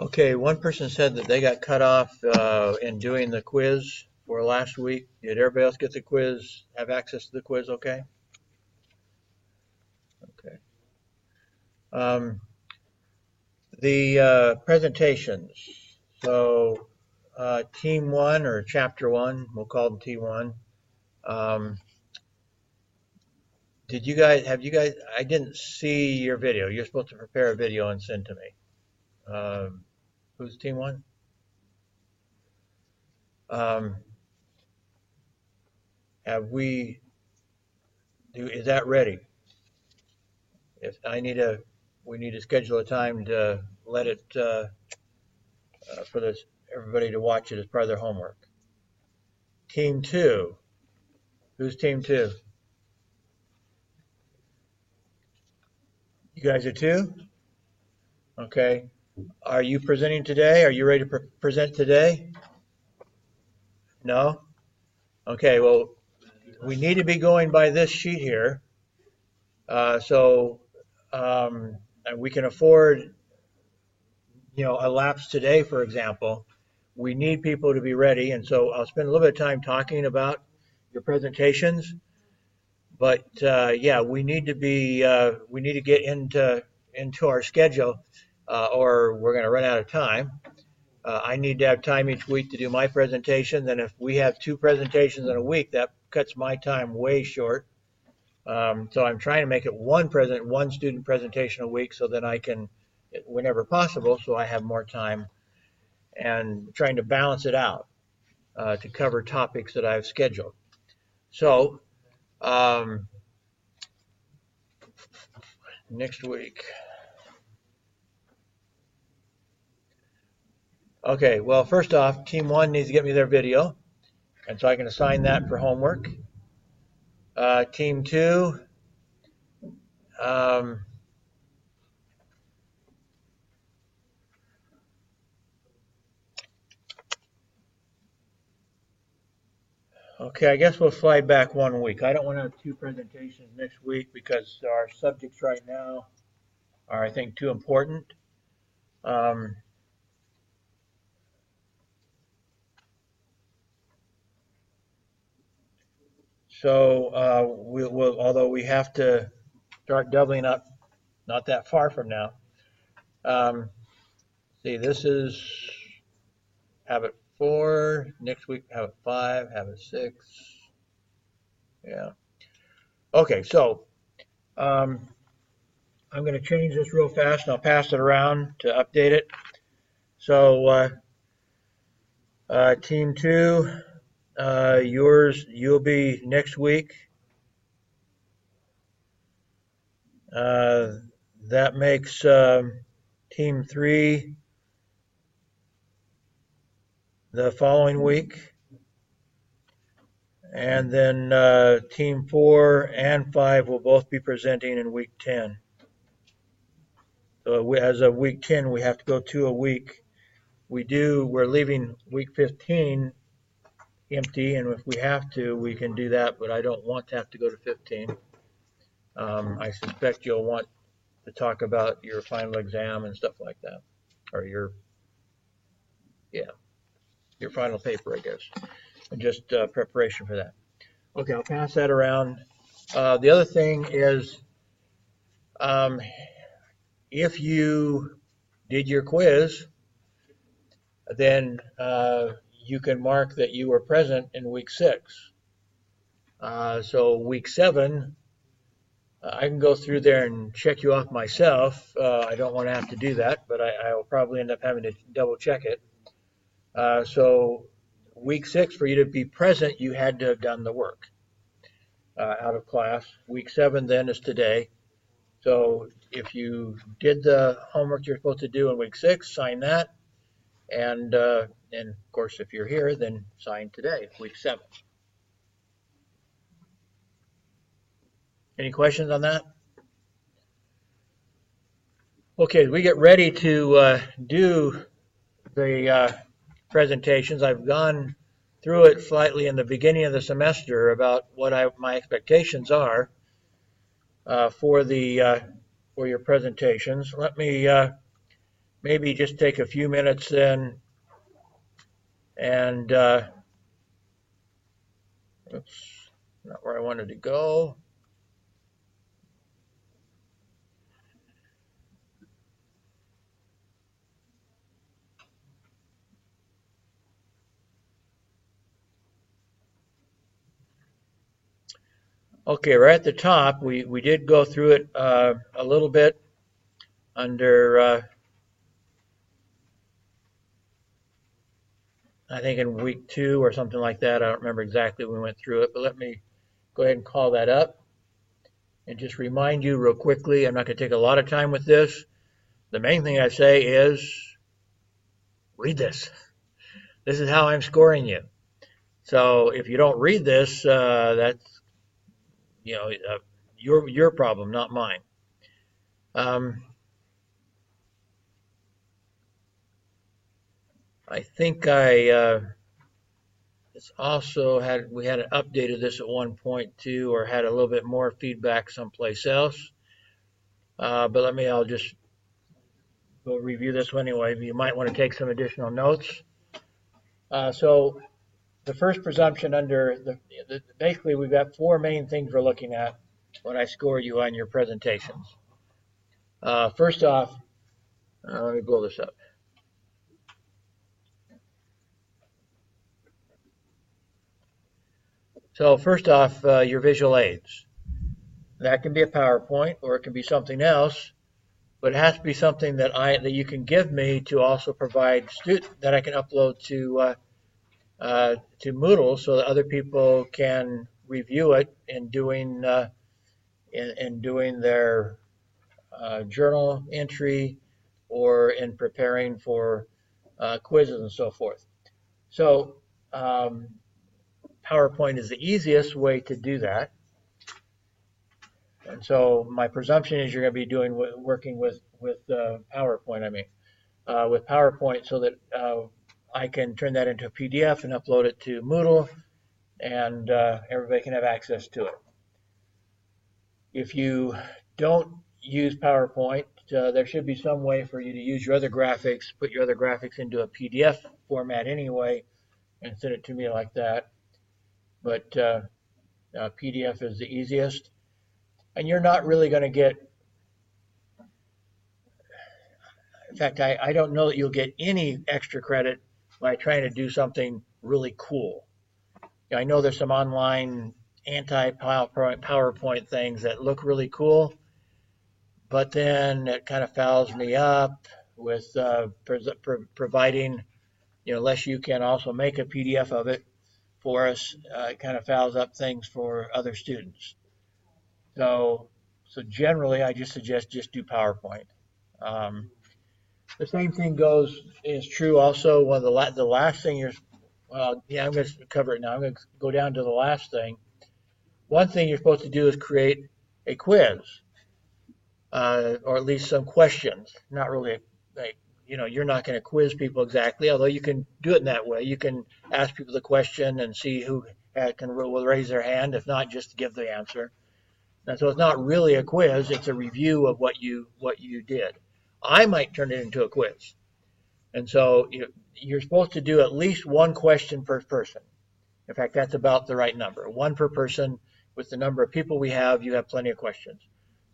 Okay, one person said that they got cut off in doing the quiz for last week. Did everybody else get the quiz, have access to the quiz okay? Okay. Um, the presentations. So team one or chapter one, we'll call them T1. Um, have you guys, I didn't see your video. You're supposed to prepare a video and send to me. Who's team one? Um, is that ready? If I need a, we need to schedule a time to let it, for this, everybody to watch it as part of their homework. Team two, who's team two? You guys are two? Okay. Are you presenting today? Are you ready to present today? No? Okay, well, we need to be going by this sheet here. And we can afford, a lapse today, for example. We need people to be ready, and so I'll spend a little bit of time talking about your presentations. But yeah, we need to get into our schedule, or we're going to run out of time. I need to have time each week to do my presentation. Then if we have two presentations in a week, that cuts my time way short. So I'm trying to make it one student presentation a week, so that I can, whenever possible, so I have more time, and trying to balance it out to cover topics that I've scheduled. So next week. Okay, well, first off, team one needs to get me their video, and so I can assign that for homework. Team two, okay, I guess we'll slide back 1 week. I don't want to have two presentations next week because our subjects right now are, I think, too important. So although we have to start doubling up, not that far from now. See, this is habit 4. Next week, habit 5, habit 6. Yeah. Okay, so I'm going to change this real fast, and I'll pass it around to update it. So team 2, you'll be next week. That makes team 3 the following week. And then team 4 and 5 will both be presenting in week 10. So as of week 10, we have to go 2 a week. We're leaving week 15 empty, and if we have to, we can do that, but I don't want to have to go to 15. I suspect you'll want to talk about your final exam and stuff like that, or your final paper, I guess, and just preparation for that. Okay, I'll pass that around. The other thing is, if you did your quiz, then you can mark that you were present in week 6. So week 7, I can go through there and check you off myself. I don't want to have to do that, but I will probably end up having to double check it. So week 6, for you to be present, you had to have done the work out of class. Week 7 then is today. So if you did the homework you're supposed to do in week 6, sign that. And of course, if you're here, then sign today, week 7. Any questions on that? Okay, we get ready to do the presentations. I've gone through it slightly in the beginning of the semester about what my expectations are for your presentations. Let me maybe just take a few minutes then and oops, not where I wanted to go. Okay, right at the top, we did go through it a little bit under, I think in week 2 or something like that. I don't remember exactly when we went through it, but let me go ahead and call that up and just remind you real quickly. I'm not going to take a lot of time with this. The main thing I say is read this. This is how I'm scoring you. So if you don't read this, that's your problem, not mine. Um, I think it's also we had updated this at one point too, or had a little bit more feedback someplace else. But I'll just go review this one anyway. You might want to take some additional notes. So the first presumption under basically we've got 4 main things we're looking at when I score you on your presentations. First off, let me blow this up. So first off, your visual aids. That can be a PowerPoint or it can be something else, but it has to be something that you can give me to also provide that I can upload to Moodle so that other people can review it in doing their journal entry or in preparing for quizzes and so forth. So PowerPoint is the easiest way to do that. And so my presumption is you're going to be working with PowerPoint. With PowerPoint, so that I can turn that into a PDF and upload it to Moodle, and everybody can have access to it. If you don't use PowerPoint, there should be some way for you to use your other graphics, put your other graphics into a PDF format anyway, and send it to me like that. But PDF is the easiest. And you're not really going to get, in fact, I don't know that you'll get any extra credit by trying to do something really cool. I know there's some online anti-PowerPoint things that look really cool, but then it kind of fouls me up with providing, unless you can also make a PDF of it for us, it kind of fouls up things for other students. So generally, I just suggest just do PowerPoint. The same thing is true also when the last thing I'm going to cover it now. I'm going to go down to the last thing. One thing you're supposed to do is create a quiz, or at least some questions. Not really, you're not going to quiz people exactly, although you can do it in that way. You can ask people the question and see who will raise their hand. If not, just give the answer. And so it's not really a quiz, it's a review of what you did. I might turn it into a quiz. And so you're supposed to do at least one question per person. In fact, that's about the right number. One per person. With the number of people we have, you have plenty of questions.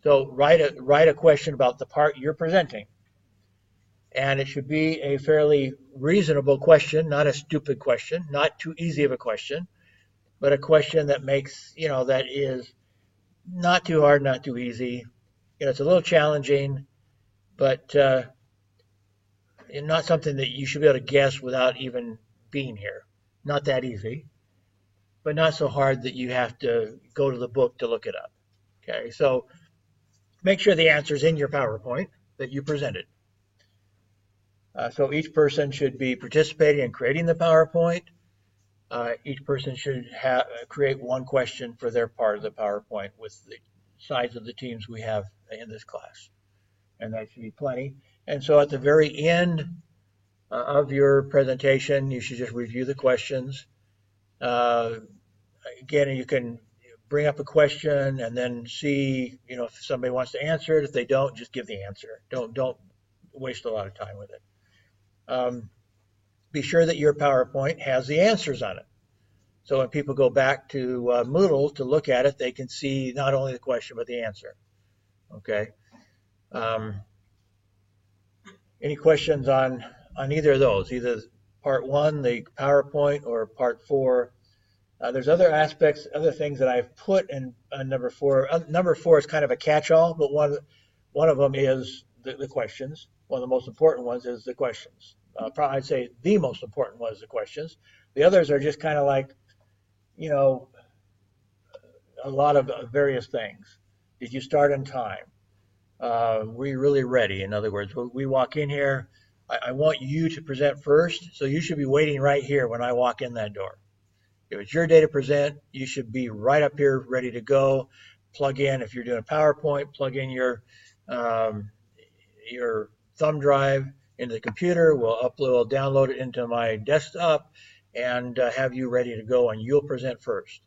So write a question about the part you're presenting. And it should be a fairly reasonable question, not a stupid question, not too easy of a question, but a question that makes, that is not too hard, not too easy. It's a little challenging, but not something that you should be able to guess without even being here. Not that easy, but not so hard that you have to go to the book to look it up. Okay, so make sure the answer is in your PowerPoint that you presented. So each person should be participating in creating the PowerPoint. Each person should create one question for their part of the PowerPoint with the size of the teams we have in this class. And that should be plenty. And so at the very end of your presentation, you should just review the questions. Again, you can bring up a question and then see, if somebody wants to answer it. If they don't, just give the answer. Don't waste a lot of time with it. Be sure that your PowerPoint has the answers on it. So when people go back to Moodle to look at it, they can see not only the question, but the answer. Okay. Any questions on either of those, either part one, the PowerPoint, or part four? There's other aspects, other things that I've put in number four. Number four is kind of a catch-all, but one of them is the questions. One of the most important ones is the questions. Probably I'd say the most important one is the questions. The others are just kind of like, you know, a lot of various things. Did you start on time? Were you really ready? In other words, when we walk in here, I want you to present first, so you should be waiting right here when I walk in that door. If it's your day to present, you should be right up here ready to go. Plug in, if you're doing a PowerPoint, plug in your thumb drive into the computer. We'll download it into my desktop and have you ready to go, and you'll present first.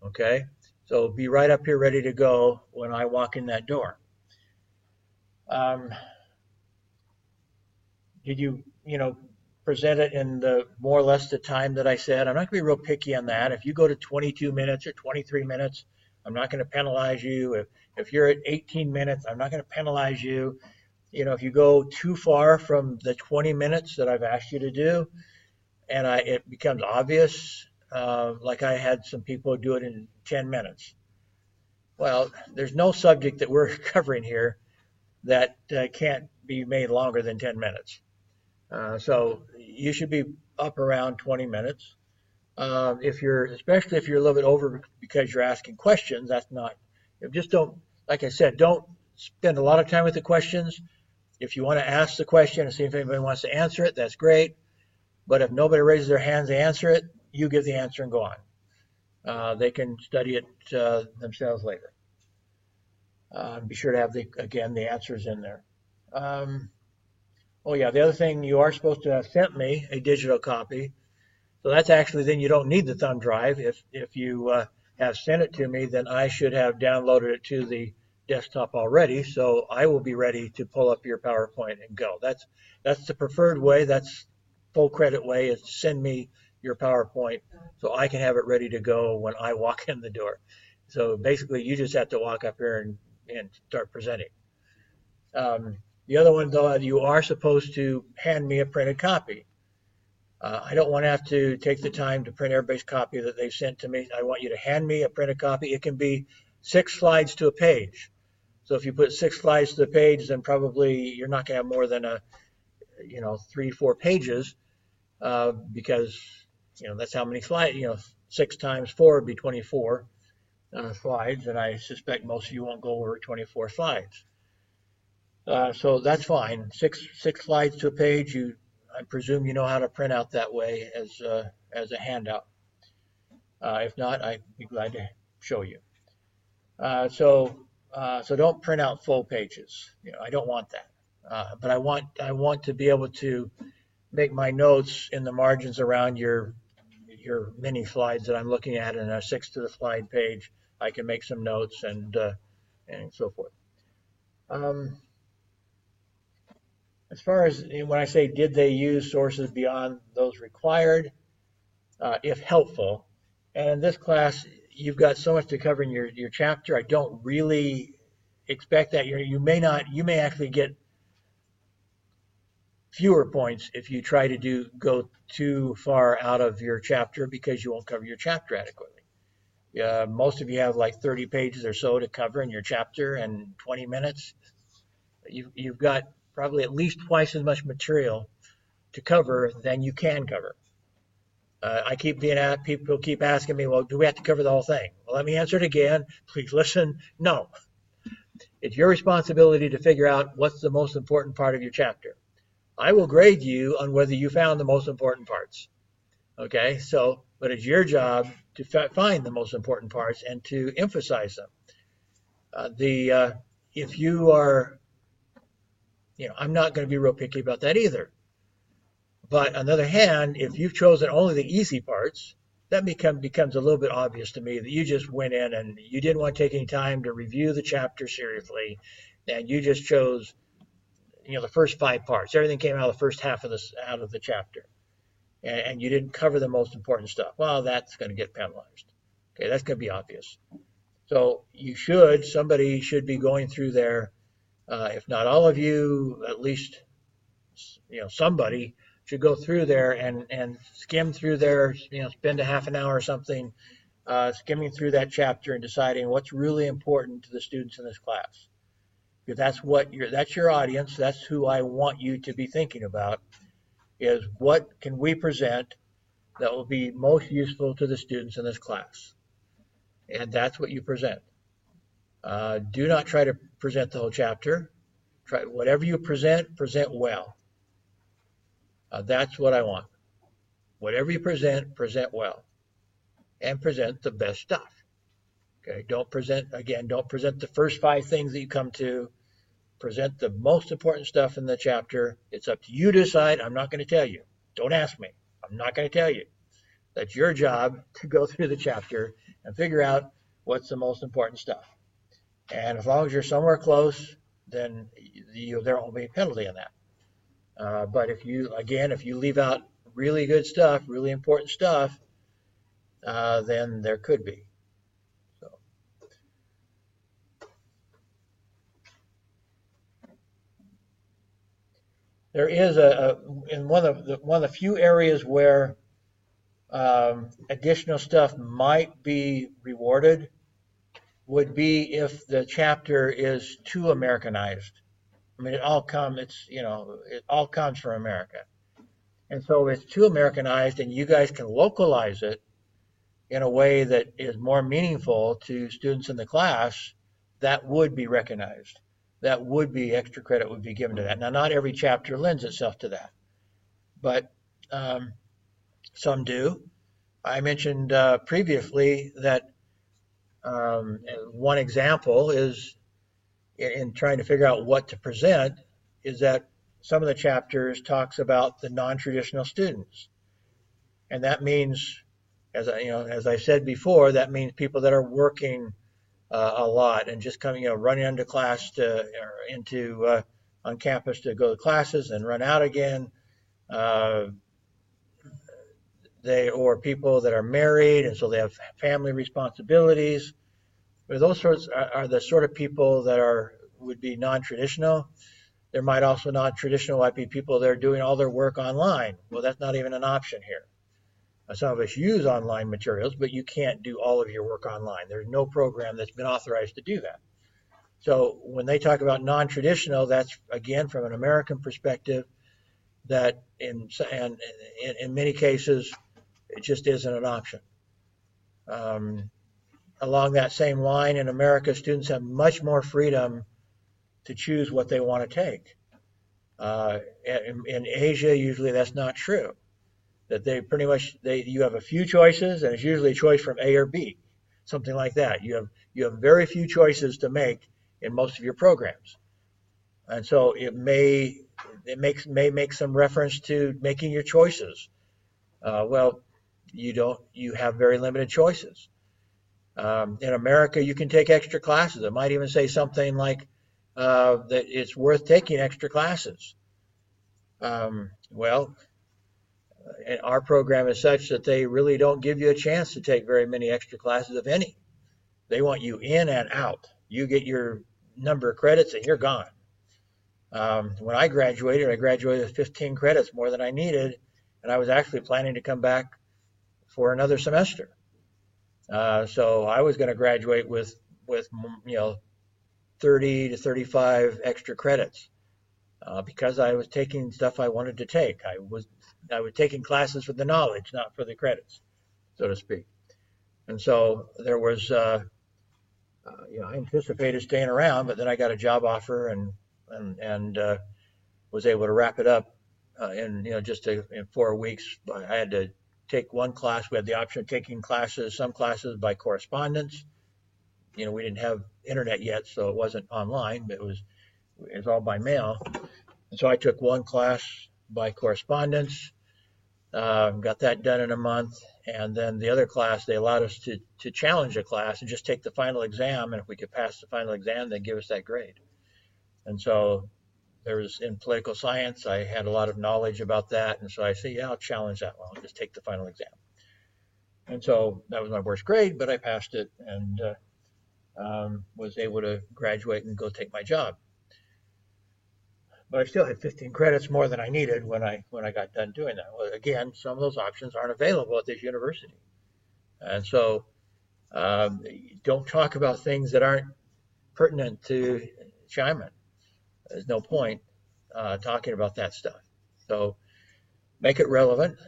Okay? So be right up here ready to go when I walk in that door. Did you present it in the more or less the time that I said? I'm not going to be real picky on that. If you go to 22 minutes or 23 minutes, I'm not going to penalize you. If you're at 18 minutes, I'm not going to penalize you. If you go too far from the 20 minutes that I've asked you to do, and it becomes obvious, like I had some people do it in 10 minutes. Well, there's no subject that we're covering here that can't be made longer than 10 minutes. So you should be up around 20 minutes. Especially if you're a little bit over because you're asking questions, that's not, just don't, like I said, don't spend a lot of time with the questions. If you want to ask the question and see if anybody wants to answer it, that's great. But if nobody raises their hands to answer it, you give the answer and go on. They can study it themselves later. Be sure to have the answers in there. Oh yeah, the other thing, you are supposed to have sent me a digital copy. So that's actually, then you don't need the thumb drive. If you have sent it to me, then I should have downloaded it to the desktop already. So I will be ready to pull up your PowerPoint and go. That's the preferred way. That's full credit way, is send me your PowerPoint so I can have it ready to go when I walk in the door. So basically, you just have to walk up here and start presenting. The other one, though, you are supposed to hand me a printed copy. I don't want to have to take the time to print everybody's copy that they've sent to me. I want you to hand me a printed copy. It can be 6 slides to a page. So if you put 6 slides to the page, then probably you're not going to have more than 3-4 pages, because that's how many slides. 6 times 4 would be 24 slides, and I suspect most of you won't go over 24 slides. So that's fine. Six slides to a page. I presume you know how to print out that way as a handout. If not, I'd be glad to show you. So don't print out full pages. I don't want that. But I want to be able to make my notes in the margins around your mini slides that I'm looking at in a 6 to the slide page. I can make some notes and so forth. As far as when I say, did they use sources beyond those required, if helpful, and in this class, you've got so much to cover in your chapter, I don't really expect that. You may actually get fewer points if you try to go too far out of your chapter, because you won't cover your chapter adequately. Most of you have like 30 pages or so to cover in your chapter in 20 minutes. You've got probably at least twice as much material to cover than you can cover. People keep asking me, well, do we have to cover the whole thing? Well, let me answer it again. Please listen. No. It's your responsibility to figure out what's the most important part of your chapter. I will grade you on whether you found the most important parts. Okay? But it's your job to find the most important parts and to emphasize them. If you are, I'm not going to be real picky about that either. But on the other hand, if you've chosen only the easy parts, that becomes a little bit obvious to me that you just went in and you didn't want to take any time to review the chapter seriously, and you just chose the first 5 parts. Everything came out of the first half of the chapter, and you didn't cover the most important stuff. Well, that's going to get penalized. Okay, that's going to be obvious. So somebody should be going through there. If not all of you, at least somebody should go through there and skim through there. Spend a half an hour or something skimming through that chapter and deciding what's really important to the students in this class. Because that's your audience. That's who I want you to be thinking about, is what can we present that will be most useful to the students in this class. And that's what you present. Do not try to present the whole chapter. Try whatever you present well. That's what I want. Whatever you present well. And present the best stuff. Okay, don't present the first 5 things that you come to. Present the most important stuff in the chapter. It's up to you to decide. I'm not going to tell you. Don't ask me. I'm not going to tell you. That's your job to go through the chapter and figure out what's the most important stuff. And as long as you're somewhere close, then there won't be a penalty on that. But if you leave out really good stuff, really important stuff, then there could be. So. There is in one of the few areas where additional stuff might be rewarded would be if the chapter is too Americanized. I mean, it all comes from America. And so if it's too Americanized and you guys can localize it in a way that is more meaningful to students in the class, that would be recognized. That would be extra credit would be given to that. Now, not every chapter lends itself to that, but some do. I mentioned previously that one example is in trying to figure out what to present is that some of the chapters talks about the non-traditional students. And that means, as I said before, that means people that are working a lot and just coming, running into class on campus to go to classes and run out again. Or people that are married and so they have family responsibilities. But those sorts are the sort of people that would be non-traditional. There might also non-traditional might be people that are doing all their work online. Well, that's not even an option here. Some of us use online materials, but you can't do all of your work online. There's no program that's been authorized to do that. So when they talk about non-traditional, that's again from an American perspective. That in many cases it just isn't an option. Along that same line, in America, students have much more freedom to choose what they want to take. In Asia, usually that's not true. That you have a few choices, and it's usually a choice from A or B, something like that. You have very few choices to make in most of your programs, and so it may make some reference to making your choices. Well, you have very limited choices. In America, you can take extra classes. It might even say something like that it's worth taking extra classes. Well, our program is such that they really don't give you a chance to take very many extra classes, if any. They want you in and out. You get your number of credits and you're gone. When I graduated with 15 credits, more than I needed, and I was actually planning to come back for another semester. So I was going to graduate with 30 to 35 extra credits because I was taking stuff I wanted to take. I was taking classes for the knowledge, not for the credits, so to speak. And so there was, I anticipated staying around, but then I got a job offer and was able to wrap it up in 4 weeks. I had to take one class. We had the option of taking some classes by correspondence. We didn't have internet yet, so it wasn't online, but it was all by mail. And so I took one class by correspondence, got that done in a month, and then the other class, they allowed us to challenge a class and just take the final exam, and if we could pass the final exam, they'd give us that grade. And so there was in political science, I had a lot of knowledge about that, and so I said, yeah, I'll challenge that one. I'll just take the final exam. And so that was my worst grade, but I passed it and was able to graduate and go take my job. But I still had 15 credits more than I needed when I got done doing that. Well, again, some of those options aren't available at this university, and so don't talk about things that aren't pertinent to Xiamen. There's no point talking about that stuff. So make it relevant,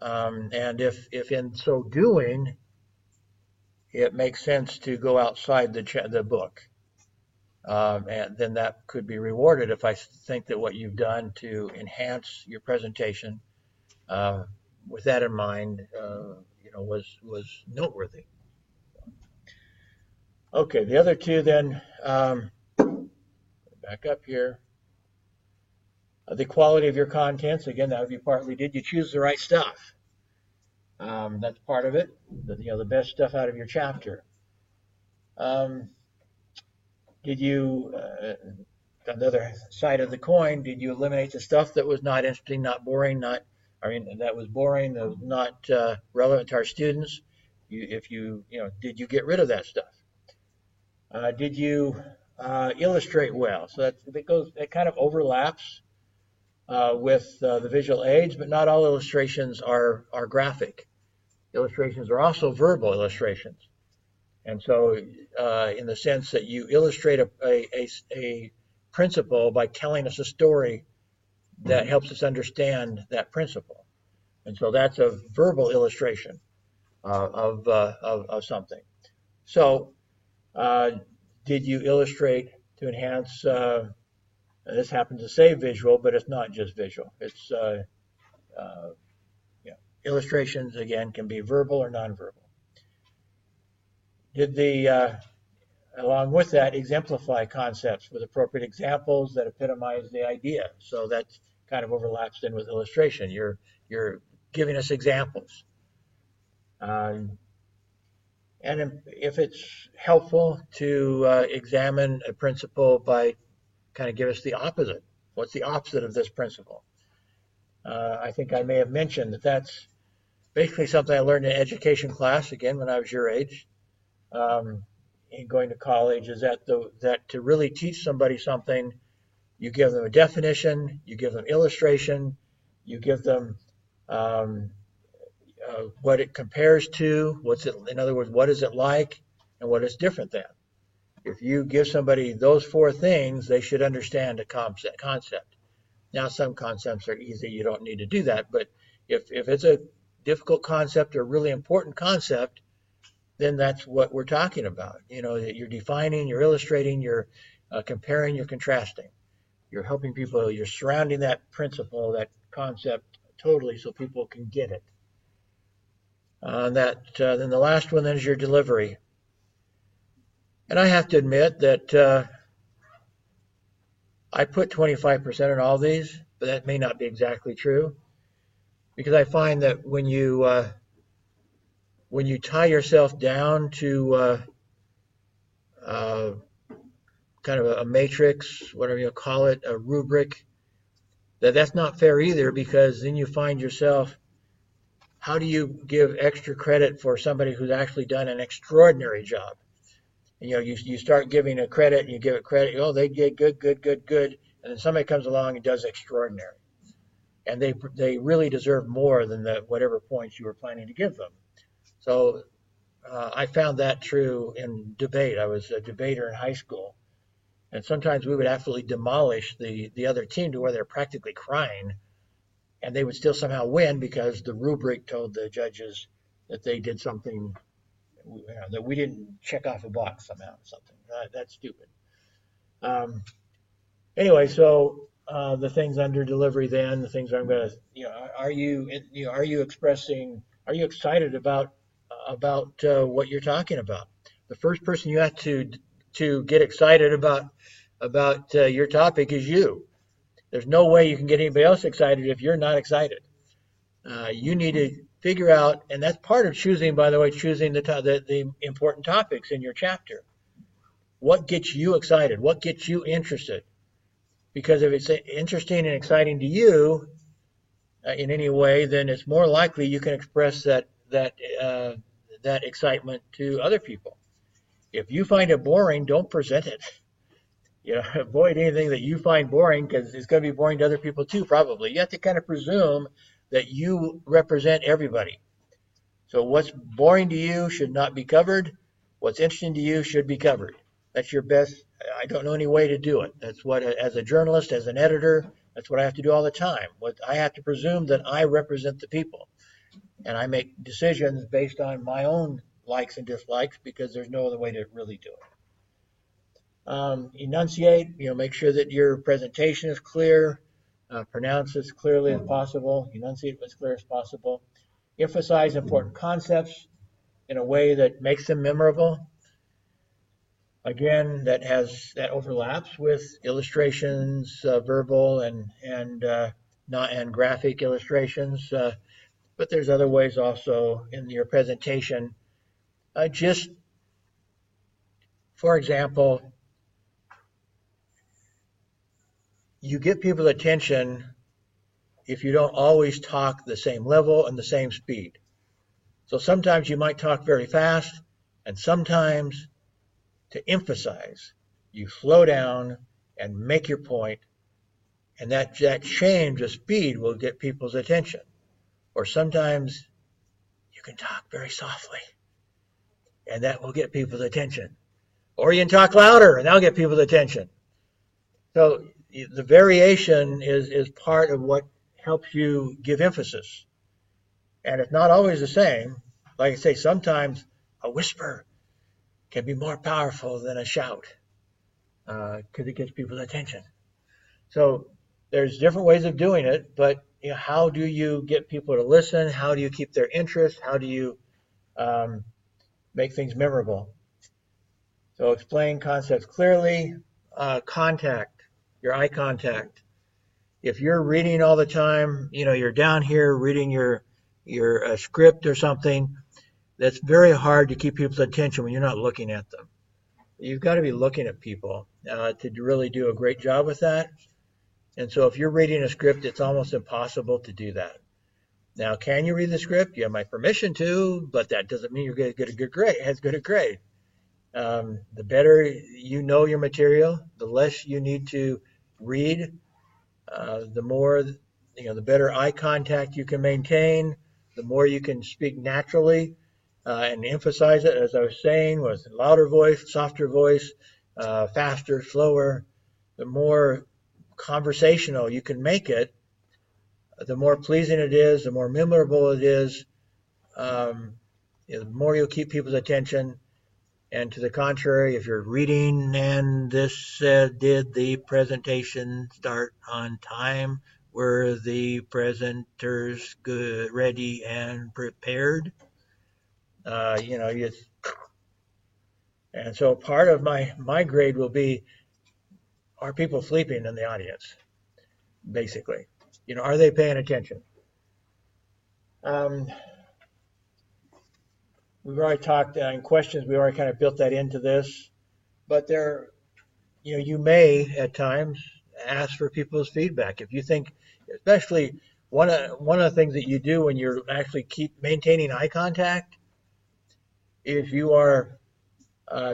and if in so doing, it makes sense to go outside the book. And then that could be rewarded if I think that what you've done to enhance your presentation, with that in mind, was noteworthy. Okay, the other two then, back up here. The quality of your contents, again, that would be partly, did you choose the right stuff? That's part of it, the best stuff out of your chapter. Did you, on the other side of the coin, did you eliminate the stuff that was not interesting, not boring, that was boring, that was not relevant to our students? Did you get rid of that stuff? Did you illustrate well? So that kind of overlaps with the visual aids, but not all illustrations are graphic. Illustrations are also verbal illustrations. And so in the sense that you illustrate a principle by telling us a story that helps us understand that principle. And so that's a verbal illustration of something. So did you illustrate to enhance, this happens to say visual, but it's not just visual. It's illustrations, again, can be verbal or nonverbal. Did along with that, exemplify concepts with appropriate examples that epitomize the idea? So that kind of overlaps then with illustration. You're giving us examples. And if it's helpful to examine a principle by kind of give us the opposite. What's the opposite of this principle? I think I may have mentioned that that's basically something I learned in education class, again, when I was your age. In going to college, is that to really teach somebody something, you give them a definition, you give them illustration, you give them what it compares to, in other words, what is it like, and what it's different than. If you give somebody those four things, they should understand a concept. Now, some concepts are easy, you don't need to do that, but if it's a difficult concept or a really important concept, then that's what we're talking about. You're defining, you're illustrating, you're comparing, you're contrasting. You're helping people, you're surrounding that principle, that concept totally so people can get it. Then the last one then is your delivery. And I have to admit that I put 25% in all these, but that may not be exactly true, because I find that when you tie yourself down to kind of a matrix, whatever you call it, a rubric, that's not fair either, because then you find yourself, how do you give extra credit for somebody who's actually done an extraordinary job? And, you start giving a credit, and you give it credit, they did good, and then somebody comes along and does extraordinary. And they really deserve more than whatever points you were planning to give them. So I found that true in debate. I was a debater in high school, and sometimes we would absolutely demolish the other team to where they're practically crying, and they would still somehow win because the rubric told the judges that they did something that we didn't check off a box somehow. Something that's stupid. Anyway, so the things under delivery, then the things I'm going to, are you excited about what you're talking about? The first person you have to get excited about your topic is you. There's no way you can get anybody else excited if you're not excited. You need to figure out, and that's part of choosing, by the way, the important topics in your chapter. What gets you excited? What gets you interested? Because if it's interesting and exciting to you in any way, then it's more likely you can express that excitement to other people. If you find it boring, don't present it. Avoid anything that you find boring because it's going to be boring to other people too, probably. You have to kind of presume that you represent everybody. So what's boring to you should not be covered. What's interesting to you should be covered. That's your best. I don't know any way to do it. That's what, as a journalist, as an editor, that's what I have to do all the time. What I have to presume that I represent the people, and I make decisions based on my own likes and dislikes because there's no other way to really do it. Enunciate, make sure that your presentation is clear, pronounce as clearly as possible, enunciate as clear as possible, emphasize important concepts in a way that makes them memorable. Again, that overlaps with illustrations, verbal and graphic illustrations, but there's other ways also in your presentation. Just for example, you get people's attention if you don't always talk the same level and the same speed. So sometimes you might talk very fast, and sometimes to emphasize, you slow down and make your point, and that change of speed will get people's attention. Or sometimes you can talk very softly, and that will get people's attention. Or you can talk louder, and that'll get people's attention. So the variation is part of what helps you give emphasis. And it's not always the same. Like I say, sometimes a whisper can be more powerful than a shout because it gets people's attention. So there's different ways of doing it, but how do you get people to listen? How do you keep their interest? How do you make things memorable? So explain concepts clearly. Contact, your eye contact. If you're reading all the time, you're down here reading your script or something, that's very hard to keep people's attention when you're not looking at them. You've got to be looking at people to really do a great job with that. And so if you're reading a script, it's almost impossible to do that. Now, can you read the script? You have my permission to, but that doesn't mean you're going to get a good grade, as good a grade. The better you know your material, the less you need to read, the more, the better eye contact you can maintain, the more you can speak naturally and emphasize it, as I was saying, with louder voice, softer voice, faster, slower. The more conversational you can make it, the more pleasing it is, the more memorable it is, the more you'll keep people's attention. And to the contrary, if you're reading and this did the presentation start on time, were the presenters good, ready and prepared? And so part of my grade will be, are people sleeping in the audience? Basically, are they paying attention? We've already talked in questions. We already kind of built that into this, but you may at times ask for people's feedback. If you think, especially one of the things that you do when you're actually keep maintaining eye contact, is you are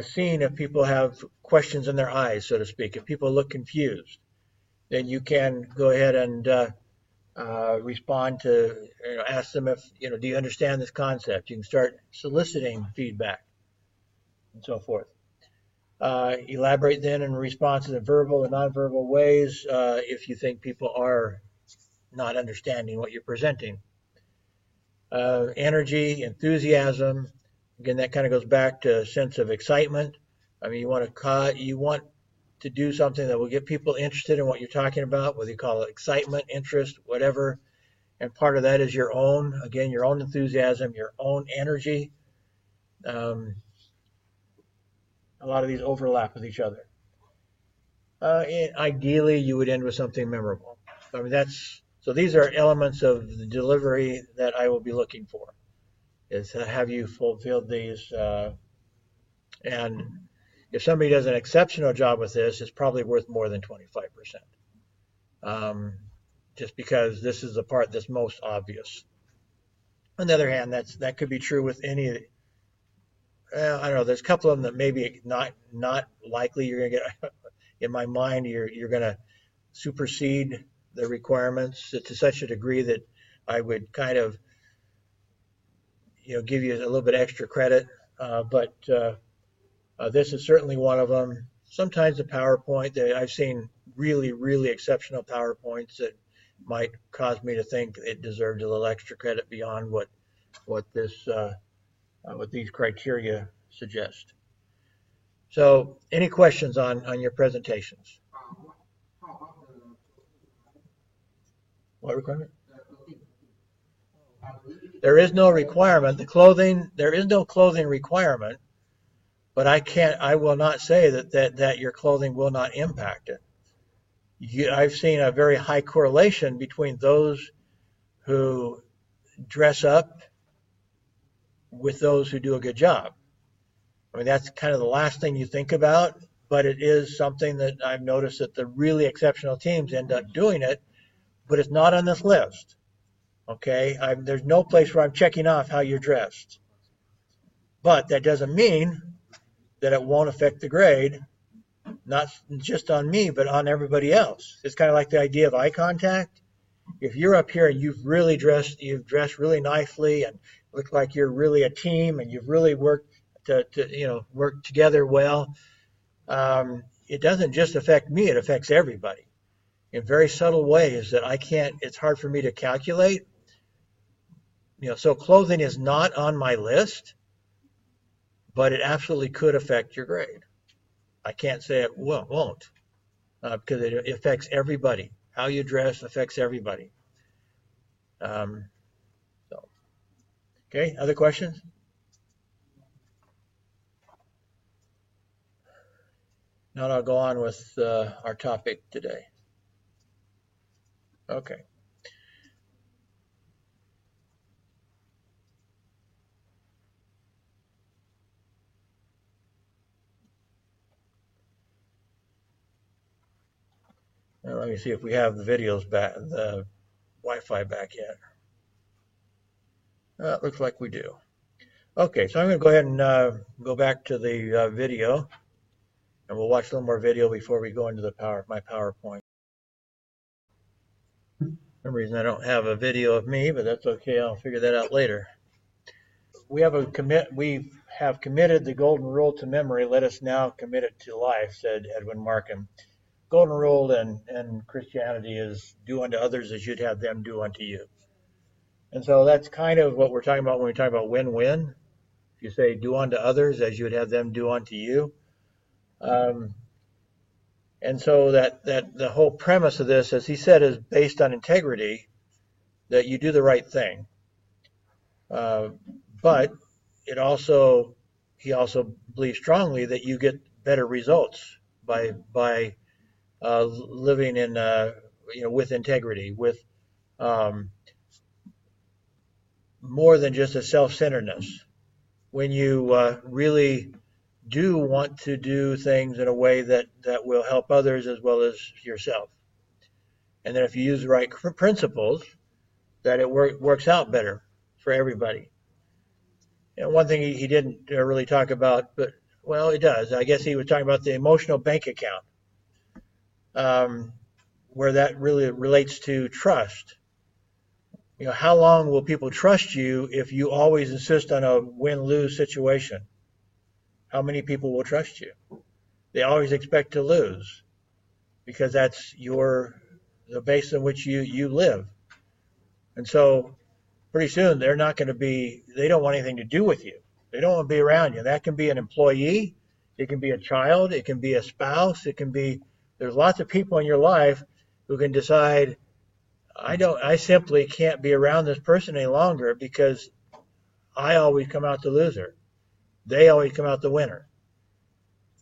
seeing if people have questions in their eyes, so to speak. If people look confused, then you can go ahead and respond to, ask them if, do you understand this concept? You can start soliciting feedback and so forth. Elaborate then in response in verbal and nonverbal ways if you think people are not understanding what you're presenting. Energy, enthusiasm. Again, that kind of goes back to a sense of excitement. I mean, you want to do something that will get people interested in what you're talking about, whether you call it excitement, interest, whatever. And part of that is your own enthusiasm, your own energy. A lot of these overlap with each other. Ideally, you would end with something memorable. I mean, so these are elements of the delivery that I will be looking for, is have you fulfilled these. And if somebody does an exceptional job with this, it's probably worth more than 25%. just because this is the part that's most obvious. On the other hand, that could be true with any. I don't know. There's a couple of them that maybe not likely you're gonna get. In my mind, you're gonna supersede the requirements to such a degree that I would kind of give you a little bit extra credit. But this is certainly one of them. Sometimes the PowerPoint that I've seen really exceptional PowerPoints that might cause me to think it deserved a little extra credit beyond what these criteria suggest. So, any questions on your presentations? What requirement? There is no requirement. There is no clothing requirement, but I will not say that your clothing will not impact it. I've seen a very high correlation between those who dress up with those who do a good job. I mean, that's kind of the last thing you think about, but it is something that I've noticed that the really exceptional teams end up doing it, but it's not on this list. Okay, there's no place where I'm checking off how you're dressed. But that doesn't mean that it won't affect the grade, not just on me, but on everybody else. It's kind of like the idea of eye contact. If you're up here and you've dressed really nicely and look like you're really a team and you've really worked to work together well, it doesn't just affect me, it affects everybody in very subtle ways that it's hard for me to calculate. So clothing is not on my list, but it absolutely could affect your grade. I can't say it won't, because it affects everybody. How you dress affects everybody. Okay, other questions? Now I'll go on with our topic today. Okay. Now let me see if we have the videos back, the Wi-Fi back yet. It looks like we do. Okay, so I'm going to go ahead and go back to the video, and we'll watch a little more video before we go into my PowerPoint. For some reason I don't have a video of me, but that's okay. I'll figure that out later. We have committed the golden rule to memory. Let us now commit it to life, said Edwin Markham. Golden rule in Christianity is do unto others as you'd have them do unto you. And so that's kind of what we're talking about when we talk about win-win. If you say do unto others as you would have them do unto you. And so that the whole premise of this, as he said, is based on integrity, that you do the right thing. But he also believes strongly that you get better results by living in with integrity, with more than just a self-centeredness. When you really do want to do things in a way that will help others as well as yourself, and then if you use the right principles, that it works out better for everybody. One thing he didn't really talk about, but well, it does. I guess he was talking about the emotional bank account, where that really relates to trust. How long will people trust you if you always insist on a win-lose situation? How many people will trust you? They always expect to lose because that's the base on which you live. And so pretty soon they don't want anything to do with you. They don't want to be around you. That can be an employee. It can be a child. It can be a spouse. There's lots of people in your life who can decide, I simply can't be around this person any longer because I always come out the loser. They always come out the winner.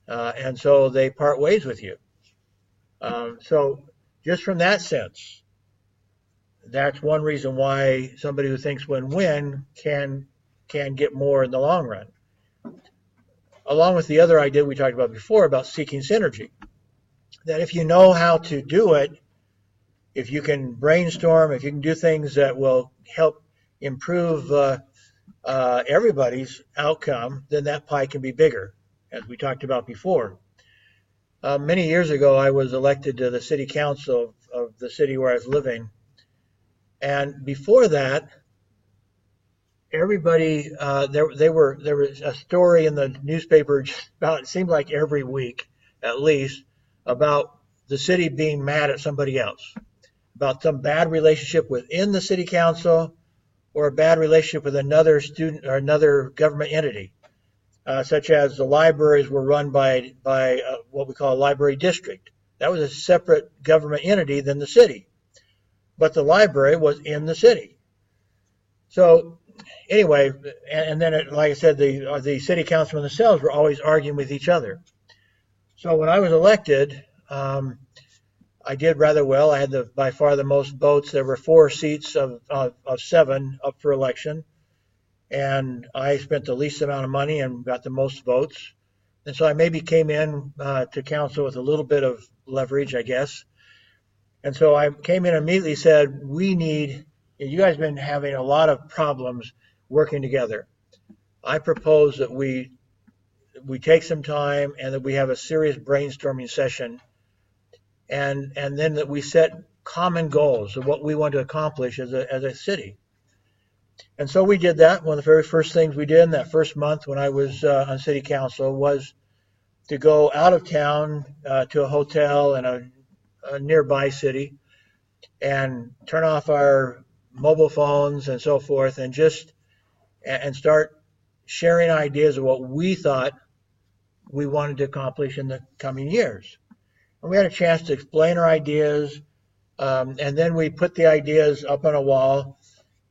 And so they part ways with you. So just from that sense, that's one reason why somebody who thinks win-win can get more in the long run. Along with the other idea we talked about before about seeking synergy. That if you know how to do it, if you can brainstorm, if you can do things that will help improve everybody's outcome, then that pie can be bigger, as we talked about before. Many years ago, I was elected to the city council of the city where I was living. And before that, everybody, there was a story in the newspaper about, it seemed like every week at least, about the city being mad at somebody else, about some bad relationship within the city council or a bad relationship with another student or another government entity, such as the libraries were run by what we call a library district. That was a separate government entity than the city, but the library was in the city. So anyway, and then like I said, the city councilmen themselves were always arguing with each other. So when I was elected, I did rather well. I had by far the most votes. There were 4 seats of 7 up for election, and I spent the least amount of money and got the most votes. And so I maybe came in to council with a little bit of leverage, I guess. And so I came in and immediately said, you guys have been having a lot of problems working together. I propose that we take some time and that we have a serious brainstorming session, and then that we set common goals of what we want to accomplish as a city. And so we did that. One of the very first things we did in that first month when I was on city council was to go out of town to a hotel in a nearby city and turn off our mobile phones and so forth, and start sharing ideas of what we thought we wanted to accomplish in the coming years. And we had a chance to explain our ideas, and then we put the ideas up on a wall,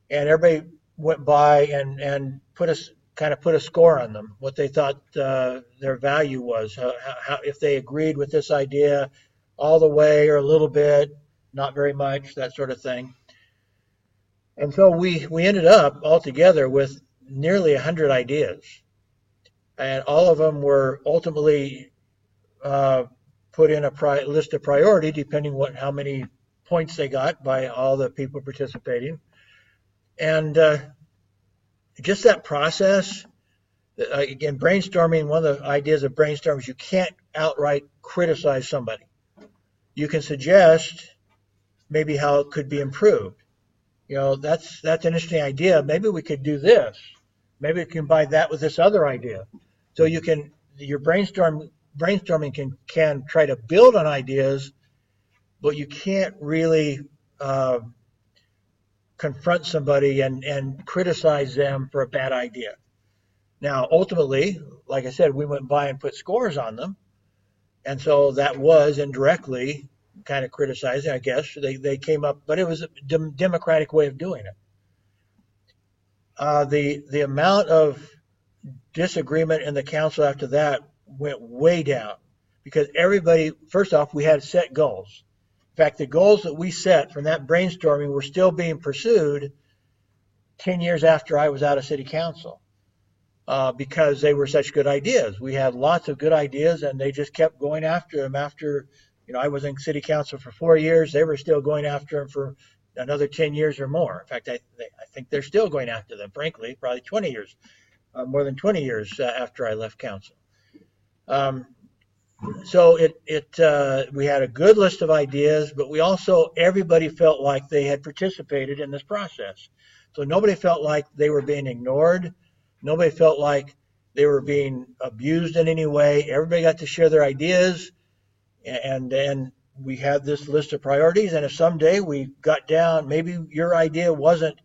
and everybody went by and put a score on them, what they thought their value was, how if they agreed with this idea all the way or a little bit, not very much, that sort of thing. And so we ended up altogether with nearly 100 ideas, and all of them were ultimately put in a list of priority, depending how many points they got by all the people participating. And just that process, again, brainstorming, one of the ideas of brainstorming is you can't outright criticize somebody. You can suggest maybe how it could be improved. That's an interesting idea. Maybe we could do this. Maybe we can combine that with this other idea. So your brainstorming can try to build on ideas, but you can't really confront somebody and criticize them for a bad idea. Now, ultimately, like I said, we went by and put scores on them, and so that was indirectly kind of criticizing, I guess. They came up, but it was a democratic way of doing it. The amount of disagreement in the council after that went way down, because everybody, first off, we had set goals. In fact, the goals that we set from that brainstorming were still being pursued 10 years after I was out of city council, because they were such good ideas. We had lots of good ideas, and they just kept going after them. After I was in city council for 4 years, they were still going after them for another 10 years or more. In fact, I think they're still going after them, frankly, probably 20 years, more than 20 years after I left council. So we had a good list of ideas, but everybody felt like they had participated in this process. So nobody felt like they were being ignored. Nobody felt like they were being abused in any way. Everybody got to share their ideas, and then we had this list of priorities. And if someday we got down, maybe your idea wasn't,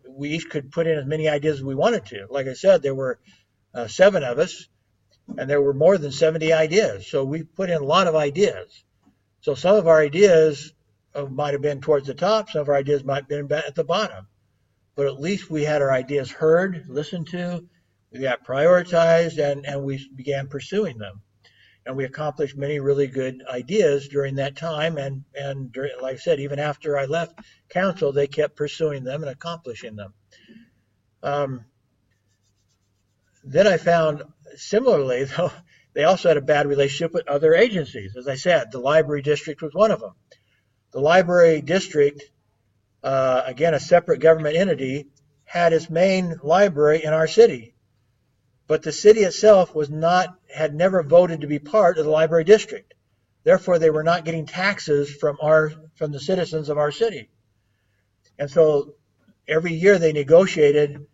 we each could put in as many ideas as we wanted to. Like I said, there were 7 of us, and there were more than 70 ideas. So we put in a lot of ideas. So some of our ideas might have been towards the top. Some of our ideas might have been at the bottom. But at least we had our ideas heard, listened to, we got prioritized, and we began pursuing them. And we accomplished many really good ideas during that time. And like I said, even after I left council, they kept pursuing them and accomplishing them. Then I found, similarly, though, they also had a bad relationship with other agencies. As I said, the library district was one of them. the library district, again, a separate government entity, had its main library in our city. But the city itself had never voted to be part of the library district. Therefore, they were not getting taxes from the citizens of our city. And so every year they negotiated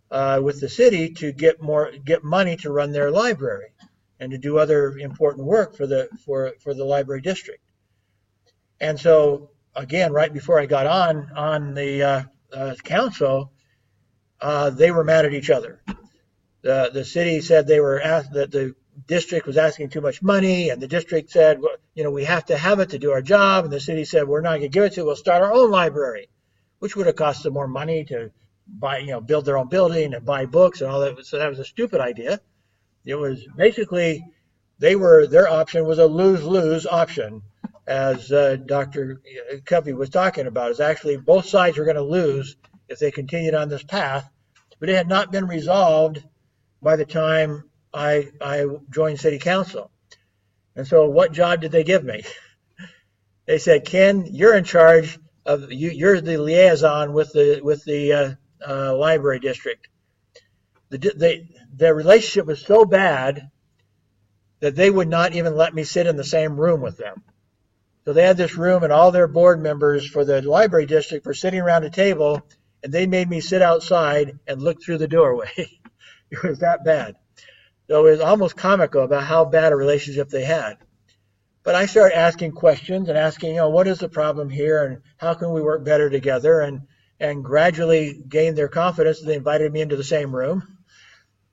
with the city to get money to run their library and to do other important work for the library district. And so again, right before I got on the council, they were mad at each other. The city said that the district was asking too much money, and the district said, well, we have to have it to do our job. And the city said, we're not going to give it to you. We'll start our own library, which would have cost them more money to buy, build their own building and buy books and all that. So that was a stupid idea. It was basically their option was a lose-lose option, as Dr. Covey was talking about. Is actually both sides were going to lose if they continued on this path, but it had not been resolved by the time I joined city council. And so what job did they give me? They said, Ken, you're in charge of, you're the liaison with the library district. The relationship was so bad that they would not even let me sit in the same room with them. So they had this room, and all their board members for the library district were sitting around a table, and they made me sit outside and look through the doorway. It was that bad. So it was almost comical about how bad a relationship they had. But I started asking questions and asking, what is the problem here, and how can we work better together, and gradually gained their confidence. They invited me into the same room.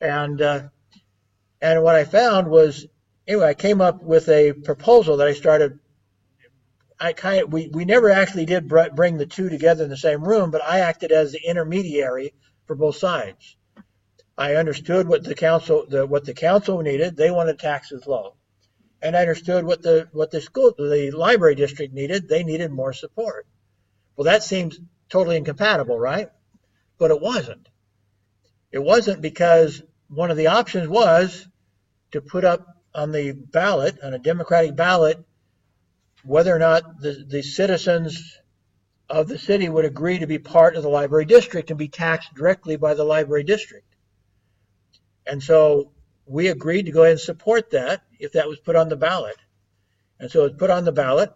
And what I found was, anyway, I came up with a proposal that I started. We never actually did bring the two together in the same room, but I acted as the intermediary for both sides. I understood what the council needed. They wanted taxes low, and I understood what the library district needed. They needed more support. Well, that seems totally incompatible, right? But it wasn't. It wasn't, because one of the options was to put up on the ballot, on a Democratic ballot, whether or not the citizens of the city would agree to be part of the library district and be taxed directly by the library district. And so we agreed to go ahead and support that if that was put on the ballot. And so it was put on the ballot.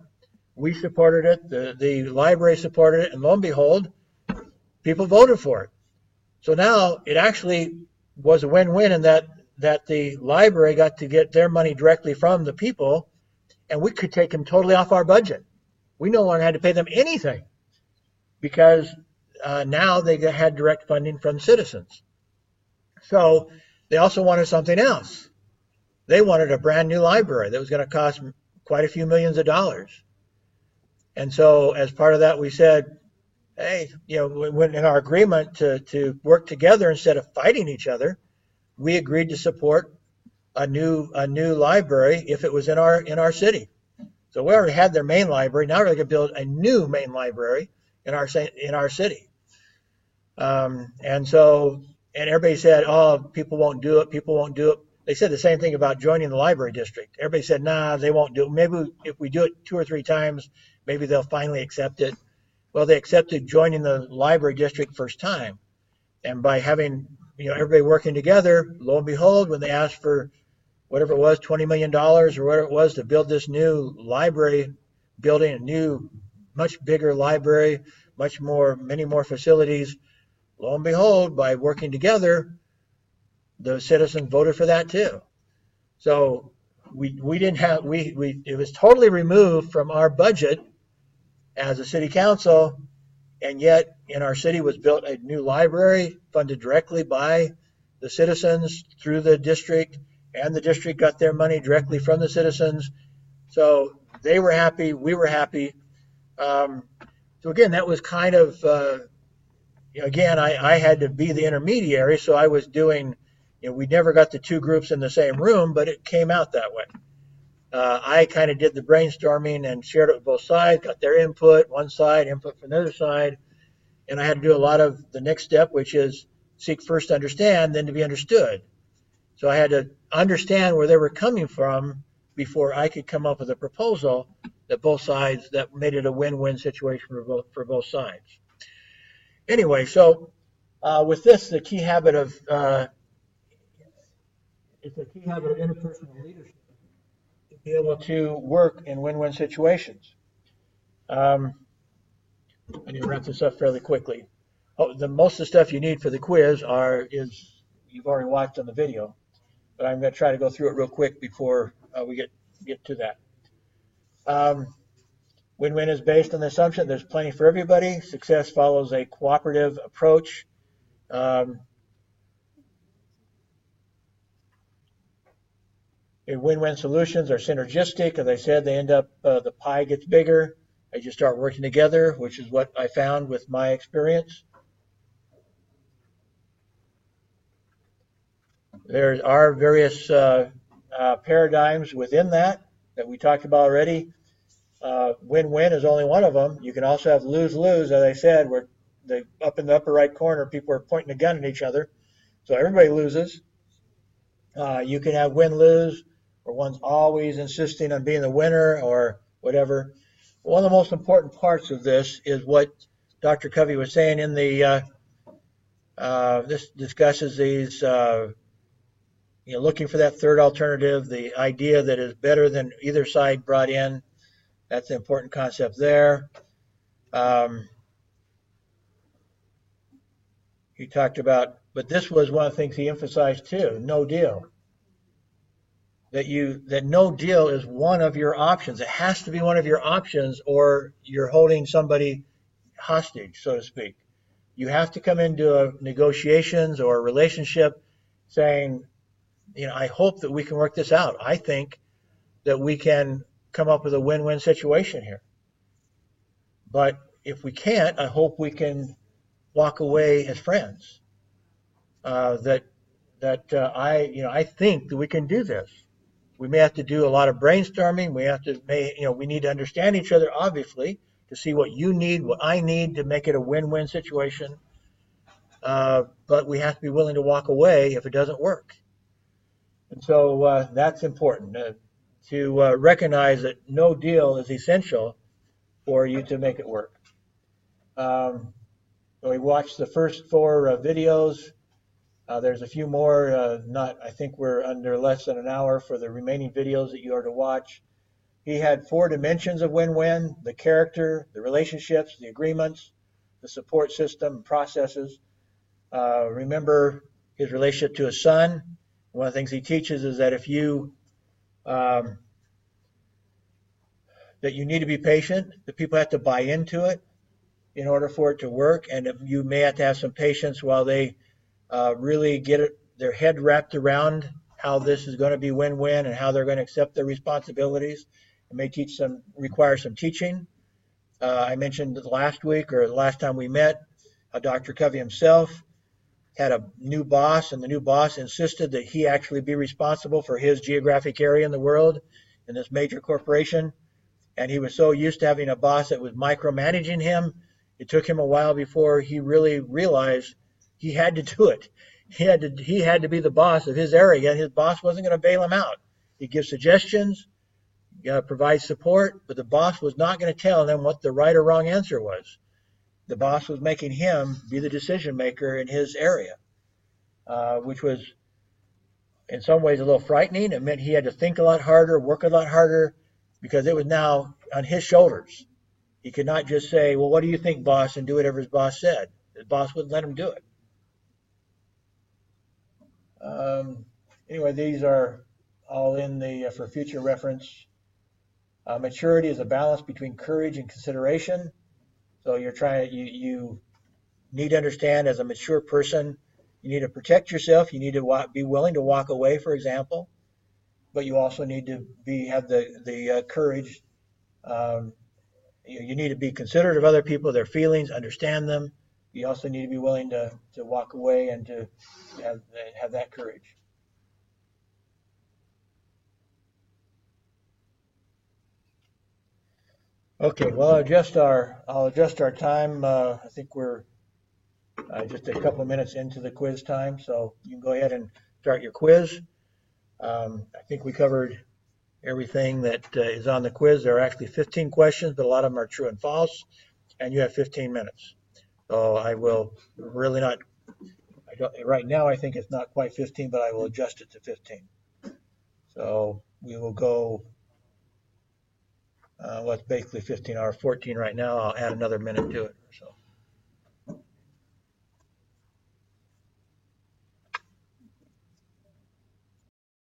We supported it. The library supported it. And lo and behold, people voted for it. So now it actually was a win-win in that the library got to get their money directly from the people, and we could take them totally off our budget. We no longer had to pay them anything, because now they had direct funding from citizens. So they also wanted something else. They wanted a brand new library that was going to cost quite a few millions of dollars. And so as part of that, we said, hey, when in our agreement to work together instead of fighting each other, we agreed to support a new library if it was in our city. So we already had their main library. Now we're going to build a new main library in our city. And everybody said, oh, people won't do it. People won't do it. They said the same thing about joining the library district. Everybody said, nah, they won't do it. Maybe if we do it 2 or 3 times, maybe they'll finally accept it. Well, they accepted joining the library district first time. And by having everybody working together, lo and behold, when they asked for whatever it was, $20 million or whatever it was to build this new library building, a new, much bigger library, many more facilities, lo and behold, by working together, the citizens voted for that too. So it was totally removed from our budget as a city council, and yet in our city was built a new library funded directly by the citizens through the district, and the district got their money directly from the citizens. So they were happy, we were happy. So again, that was kind of, again, I had to be the intermediary, so I was doing, we never got the two groups in the same room, but it came out that way. I kind of did the brainstorming and shared it with both sides, got their input, one side, input from the other side, and I had to do a lot of the next step, which is seek first to understand, then to be understood. So I had to understand where they were coming from before I could come up with a proposal that both sides, that made it a win-win situation for both sides. Anyway, so with this, the key habit of it's a key habit of interpersonal leadership to be able to work in win-win situations. Um, I need to wrap this up fairly quickly. Oh, most of the stuff you need for the quiz is you've already watched on the video, but I'm going to try to go through it real quick before we get to that. Win-win is based on the assumption there's plenty for everybody. Success follows a cooperative approach. Um, Win-win solutions are synergistic. As I said, they end up, the pie gets bigger as you start working together, which is what I found with my experience. There are various paradigms within that we talked about already. Win-win is only one of them. You can also have lose-lose, as I said, where up in the upper right corner, people are pointing a gun at each other, so everybody loses. You can have win-lose, where one's always insisting on being the winner or whatever. One of the most important parts of this is what Dr. Covey was saying in this discusses these, looking for that third alternative, the idea that is better than either side brought in. That's the important concept there. He talked about, but this was one of the things he emphasized too, no deal. That no deal is one of your options. It has to be one of your options, or you're holding somebody hostage, so to speak. You have to come into negotiations or a relationship saying, I hope that we can work this out. I think that we can come up with a win-win situation here. But if we can't, I hope we can walk away as friends. I think that we can do this. We may have to do a lot of brainstorming. We need to understand each other, obviously, to see what you need, what I need to make it a win-win situation. But we have to be willing to walk away if it doesn't work. And so that's important to recognize that no deal is essential for you to make it work. We watched the first 4 videos. There's a few more. I think we're under less than an hour for the remaining videos that you are to watch. He had 4 dimensions of win-win: the character, the relationships, the agreements, the support system, processes. Remember his relationship to his son. One of the things he teaches is that that you need to be patient, that people have to buy into it in order for it to work, and you may have to have some patience while they really get their head wrapped around how this is going to be win-win and how they're going to accept their responsibilities. It may require some teaching. I mentioned last week, or the last time we met, how Dr. Covey himself had a new boss, and the new boss insisted that he actually be responsible for his geographic area in the world in this major corporation. And he was so used to having a boss that was micromanaging him, it took him a while before he really realized he had to do it. He had to be the boss of his area, and his boss wasn't going to bail him out. He'd give suggestions, provide support, but the boss was not going to tell them what the right or wrong answer was. The boss was making him be the decision maker in his area, which was in some ways a little frightening. It meant he had to think a lot harder, work a lot harder, because it was now on his shoulders. He could not just say, well, what do you think, boss, and do whatever his boss said. His boss wouldn't let him do it. Anyway, these are all in for future reference. Maturity is a balance between courage and consideration. So you need to understand, as a mature person, you need to protect yourself. You need to be willing to walk away, for example, but you also need to have the courage. You need to be considerate of other people, their feelings, understand them. You also need to be willing to walk away and to have that courage. Okay, well, I'll adjust our time. I think we're just a couple of minutes into the quiz time, so you can go ahead and start your quiz. I think we covered everything that is on the quiz. There are actually 15 questions, but a lot of them are true and false, and you have 15 minutes. So I will really not, I don't, right now I think it's not quite 15, but I will adjust it to 15. So we will go, well, it's basically 15 or 14 right now. I'll add another minute to it. So